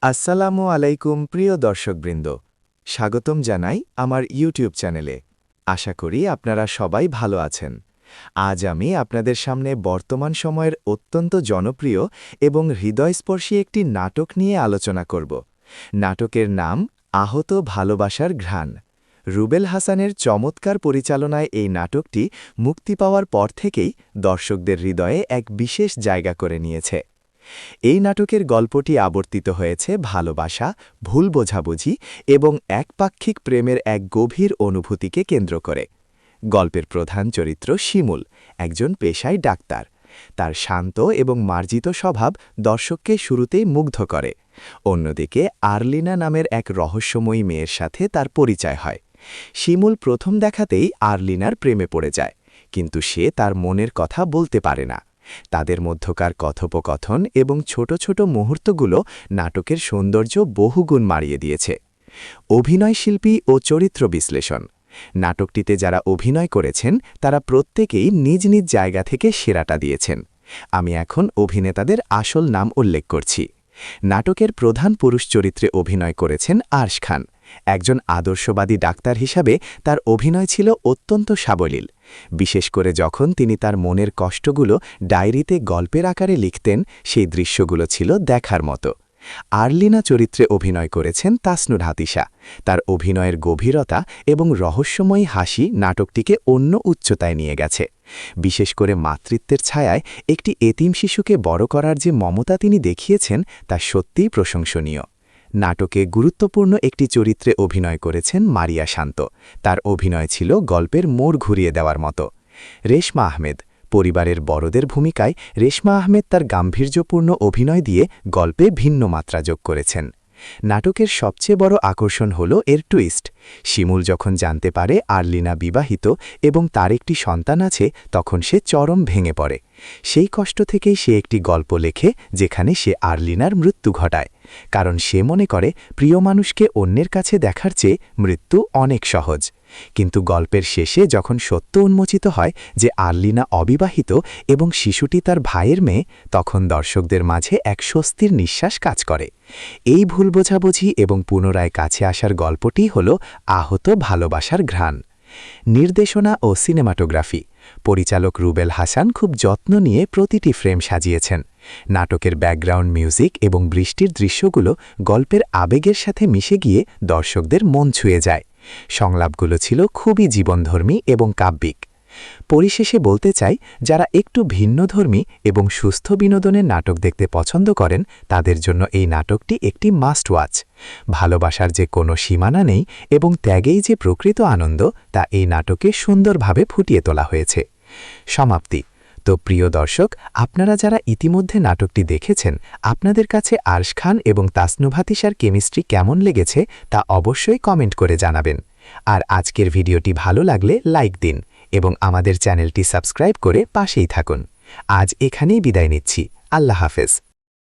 আসসালামু আলাইকুম প্রিয় দর্শকবৃন্দ, স্বাগতম জানাই আমার ইউটিউব চ্যানেলে। আশা করি আপনারা সবাই ভালো আছেন। আজ আমি আপনাদের সামনে বর্তমান সময়ের অত্যন্ত জনপ্রিয় এবং হৃদয়স্পর্শী একটি নাটক নিয়ে আলোচনা করব। নাটকের নাম আহত ভালোবাসার ঘ্রাণ। রুবেল হাসানের চমৎকার পরিচালনায় এই নাটকটি মুক্তি পাওয়ার পর থেকেই দর্শকদের হৃদয়ে এক বিশেষ জায়গা করে নিয়েছে। এই নাটকের গল্পটি আবর্তিত হয়েছে ভালোবাসা, ভুল বোঝাবুঝি এবং একপাক্ষিক প্রেমের এক গভীর অনুভূতিকে কেন্দ্র করে। গল্পের প্রধান চরিত্র শিমুল, একজন পেশায় ডাক্তার। তার শান্ত এবং মার্জিত স্বভাব দর্শককে শুরুতেই মুগ্ধ করে। অন্যদিকে আর্লিনা নামের এক রহস্যময়ী মেয়ের সাথে তার পরিচয় হয়। শিমুল প্রথম দেখাতেই আর্লিনার প্রেমে পড়ে যায়, কিন্তু সে তার মনের কথা বলতে পারে না। তাদের মধ্যকার কথোপকথন এবং ছোট ছোট মুহূর্তগুলো নাটকের সৌন্দর্য বহুগুণ বাড়িয়ে দিয়েছে। অভিনয়শিল্পী ও চরিত্র বিশ্লেষণ। নাটকটিতে যারা অভিনয় করেছেন তারা প্রত্যেকেই নিজ নিজ জায়গা থেকে সেরাটা দিয়েছেন। আমি এখন অভিনেতাদের আসল নাম উল্লেখ করছি। নাটকের প্রধান পুরুষ চরিত্রে অভিনয় করেছেন আরশ খান। একজন আদর্শবাদী ডাক্তার হিসাবে তার অভিনয় ছিল অত্যন্ত সাবলীল। বিশেষ করে যখন তিনি তার মনের কষ্টগুলো ডায়েরিতে গল্পের আকারে লিখতেন, সেই দৃশ্যগুলো ছিল দেখার মতো। আর্লিনা চরিত্রে অভিনয় করেছেন তাসনুর হাতিশা। তার অভিনয়ের গভীরতা এবং রহস্যময়ী হাসি নাটকটিকে অন্য উচ্চতায় নিয়ে গেছে। বিশেষ করে মাতৃত্বের ছায়ায় একটি এতিম শিশুকে বড় করার যে মমতা তিনি দেখিয়েছেন তা সত্যিই প্রশংসনীয়। নাটকে গুরুত্বপূর্ণ একটি চরিত্রে অভিনয় করেছেন মারিয়া শান্ত। তার অভিনয় ছিল গল্পের মোড় ঘুরিয়ে দেওয়ার মতো। রেশমা আহমেদ, পরিবারের বড়দের ভূমিকায় রেশমা আহমেদ তার গাম্ভীর্যপূর্ণ অভিনয় দিয়ে গল্পে ভিন্ন মাত্রা যোগ করেছেন। নাটকের সবচেয়ে বড় আকর্ষণ হল এর টুইস্ট। শিমুল যখন জানতে পারে আর্লিনা বিবাহিত এবং তার একটি সন্তান আছে, তখন সে চরম ভেঙে পড়ে। সেই কষ্ট থেকেই সে একটি গল্প লেখে যেখানে সে আর্লিনার মৃত্যু ঘটায়, কারণ সে মনে করে প্রিয় মানুষকে অন্যের কাছে দেখার চেয়ে মৃত্যু অনেক সহজ। কিন্তু গল্পের শেষে যখন সত্য উন্মোচিত হয় যে আর্লিনা অবিবাহিত এবং শিশুটি তার ভাইয়ের মেয়ে, তখন দর্শকদের মাঝে এক স্বস্তির নিঃশ্বাস কাজ করে। এই ভুল বোঝাবুঝি এবং পুনরায় কাছে আসার গল্পটি হল আহত ভালোবাসার ঘ্রাণ। নির্দেশনা ও সিনেমাটোগ্রাফি। পরিচালক রুবেল হাসান খুব যত্ন নিয়ে প্রতিটি ফ্রেম সাজিয়েছেন। নাটকের ব্যাকগ্রাউন্ড মিউজিক এবং বৃষ্টির দৃশ্যগুলো গল্পের আবেগের সাথে মিশে গিয়ে দর্শকদের মন ছুঁয়ে যায়। সংলাপগুলো ছিল খুবই জীবনধর্মী এবং কাব্যিক। পরিশেষে বলতে চাই, যারা একটু ভিন্নধর্মী এবং সুস্থ বিনোদনের নাটক দেখতে পছন্দ করেন তাদের জন্য এই নাটকটি একটি মাস্ট ওয়াচ। ভালোবাসার যে কোনো সীমানা নেই এবং ত্যাগেই যে প্রকৃত আনন্দ, তা এই নাটকে সুন্দরভাবে ফুটিয়ে তোলা হয়েছে। সমাপ্তি। তো প্রিয় দর্শক, আপনারা যারা ইতিমধ্যে নাটকটি দেখেছেন, আপনাদের কাছে আরশ খান এবং তাসনুর হাতিশার কেমিস্ট্রি কেমন লেগেছে তা অবশ্যই কমেন্ট করে জানাবেন। আর আজকের ভিডিওটি ভালো লাগলে লাইক দিন এবং আমাদের চ্যানেলটি সাবস্ক্রাইব করে পাশেই থাকুন। আজ এখানেই বিদায় নিচ্ছি। আল্লাহ হাফেজ।